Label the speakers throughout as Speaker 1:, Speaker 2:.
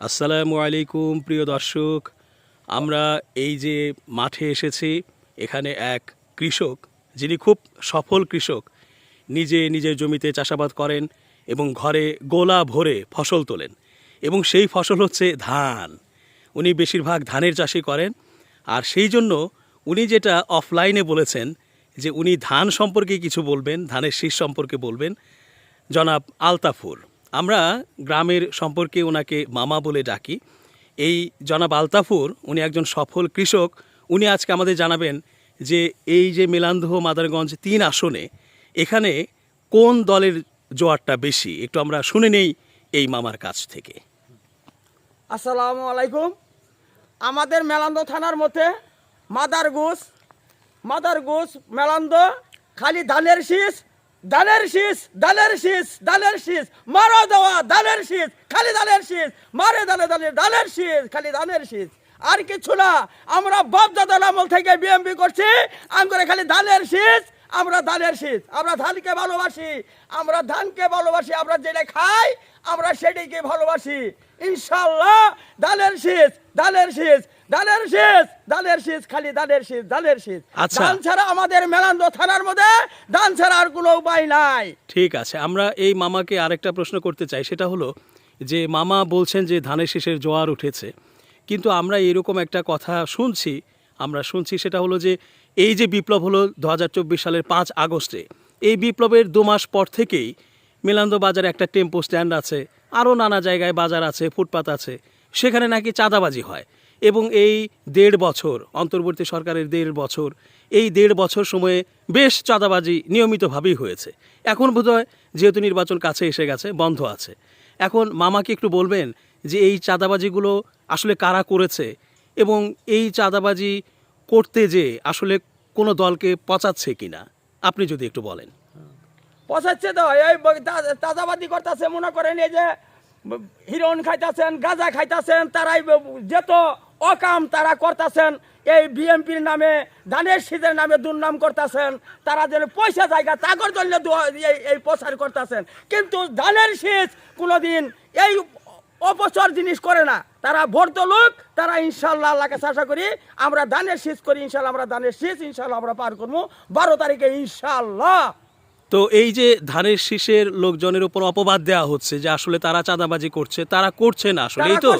Speaker 1: আসসালামু আলাইকুম প্রিয় দর্শক, আমরা এই যে মাঠে এসেছি, এখানে এক কৃষক যিনি খুব সফল কৃষক, নিজে নিজের জমিতে চাষাবাদ করেন এবং ঘরে গোলা ভরে ফসল তোলেন এবং সেই ফসল হচ্ছে ধান। উনি বেশিরভাগ ধানের চাষই করেন, আর সেই জন্য উনি যেটা অফলাইনে বলেছেন যে উনি ধান সম্পর্কে কিছু বলবেন, ধানের শীষ সম্পর্কে বলবেন। জনাব আলতাফুর, আমরা গ্রামের সম্পর্কে ওনাকে মামা বলে ডাকি। এই জনাব আলতাফুর উনি একজন সফল কৃষক। উনি আজকে আমাদের জানাবেন যে এই যে মেলান্দহ মাদারগঞ্জ ৩ আসনে এখানে কোন দলের জোয়ারটা বেশি, একটু আমরা শুনে নেই এই মামার কাছ থেকে।
Speaker 2: আসসালামু আলাইকুম। আমাদের মেলান্দ থানার মধ্যে মাদারগোস মেলান্দ খালি ধানের শীষ, ধানের শীষ, ধানের শীষ, ধানের শীষ, মারো দেওয়া ধানের শীষ, খালি ধানের শীষ, মারে দালে দালে ধানের শীষ, খালি ধানের শীষ, আর কিছু না। আমরা বাপ দাদার আমল থেকে বিএমপি করছি, আমরা খালি ধানের শীষ, আমরা ধানের শীষ, আমরা ধানকে ভালোবাসি, আমরা ধানকে ভালোবাসি, আমরা যেটা খাই আমরা সেটাকে ভালোবাসি। ইনশাআল্লাহ ধানের শীষ, ধানের শীষ, ধানের শীষ, ধানের শীষ, খালি ধানের শীষ, ধানের শীষ।
Speaker 1: আচ্ছা।
Speaker 2: ধান ছাড়া আমাদের মেলান্দ থানার মধ্যে ধান ছাড়া আর কোনো উপায় নাই।
Speaker 1: ঠিক আছে, আমরা এই মামাকে আরেকটা প্রশ্ন করতে চাই, সেটা হলো যে মামা বলছেন যে ধানের শীষের জোয়ার উঠেছে, কিন্তু আমরা এরকম একটা কথা শুনছি সেটা হলো যে এই যে বিপ্লব হলো 2024 সালের 5 আগস্টে, এই বিপ্লবের 2 মাস পর থেকেই মেলান্দ বাজারে একটা টেম্পো স্ট্যান্ড আছে, আরও নানা জায়গায় বাজার আছে, ফুটপাত আছে, সেখানে নাকি চাঁদাবাজি হয়। এবং এই 1.5 বছর, অন্তর্বর্তী সরকারের 1.5 বছর, এই 1.5 বছর সময়ে বেশ চাঁদাবাজি নিয়মিতভাবেই হয়েছে। এখন বোধহয় যেহেতু নির্বাচন কাছে এসে গেছে, বন্ধ আছে। এখন মামাকে একটু বলবেন যে এই চাঁদাবাজিগুলো আসলে কারা করেছে এবং এই চাঁদাবাজি করতে যে আসলে কোনো দলকে পচাচ্ছে কিনা, আপনি যদি একটু বলেন।
Speaker 2: পচাচ্ছে তো, এই তাজাবাদি করতেছে, মনে করেন এই যে হিরোইন খাইতেছেন, গাঁজা খাইতেছেন, তারাই যেত অকাম তারা করতেছেন, এই বিএমপির নামে, ধানের শীষের নামে দুর্নাম করতেছেন, তারা যেন পয়সা জায়গা তাগর জন্য এই প্রচার করতেছেন। কিন্তু ধানের শীষ কোনোদিন এই অপচর জিনিস করে না, তারা ভোট লোক, তারা ইনশাল্লাহ আল্লাহকে আশা করি আমরা ধানের শীষ করি, ইনশাল্লাহ আমরা ধানের শীষ ইনশাল্লাহ আমরা পার করবো 12 তারিখে ইনশাল্লাহ।
Speaker 1: তো এই যে ধানের শীষের লোকজনের উপর অপবাদ দেওয়া হচ্ছে যে আসলে তারা চাঁদাবাজি করছে, তারা করছে না আসলে, এই তো।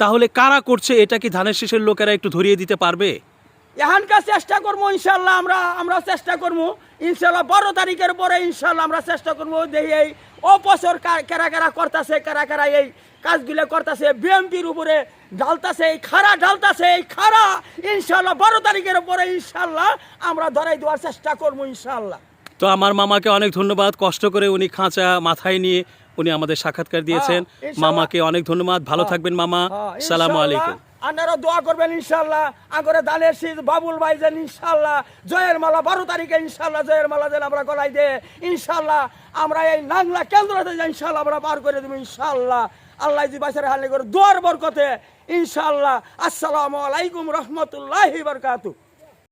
Speaker 1: তাহলে কারা করছে এটা কি ধানের শীষের লোকেরা একটু ধরিয়ে দিতে পারবে?
Speaker 2: এখানকার চেষ্টা করবো ইনশাল্লাহ, আমরা চেষ্টা করবো ইনশাল্লাহ 12 তারিখের পরে ইনশাল্লাহ আমরা চেষ্টা করবো। দেখি এই অপচর কারা কারা করতেছে, কারা কারা এই কাজগুলো করতেছে, বিএমপির উপরে ঢালতাছে, এই খাড়া ঢালতাছে, এই খাড়া ইনশাল্লাহ 12 তারিখের পরে ইনশাল্লাহ আমরা ধরাই দেওয়ার চেষ্টা করবো ইনশাল্লাহ।
Speaker 1: তো আমার মামাকে অনেক ধন্যবাদ, কষ্ট করে উনি খাঁচা মাথায় নিয়ে উনি আমাদের সাক্ষাৎকার দিয়েছেন। মামাকে অনেক ধন্যবাদ, ভালো থাকবেন মামা। সালামু আলাইকুম।
Speaker 2: আপনারা দোয়া করবেন ইনশাল্লাহ, আগরে ধানের শীষ বাবুল ভাই যেন ইনশাল্লাহ জয়ের মালা 12 তারিখে ইনশাল্লাহ জয়ের মালা যেন আমরা গলাই দে ইনশাল্লাহ, আমরা এই নাংলা কেন্দ্রতে ইনশাল্লাহ আমরা পার করে দেবো ইনশাল্লাহ। আল্লাহ জি বাসারে হালে করে দোয়ার বরকতে ইনশাল্লাহ। আসসালামু আলাইকুম রহমতুল্লাহি বারাকাতুহু।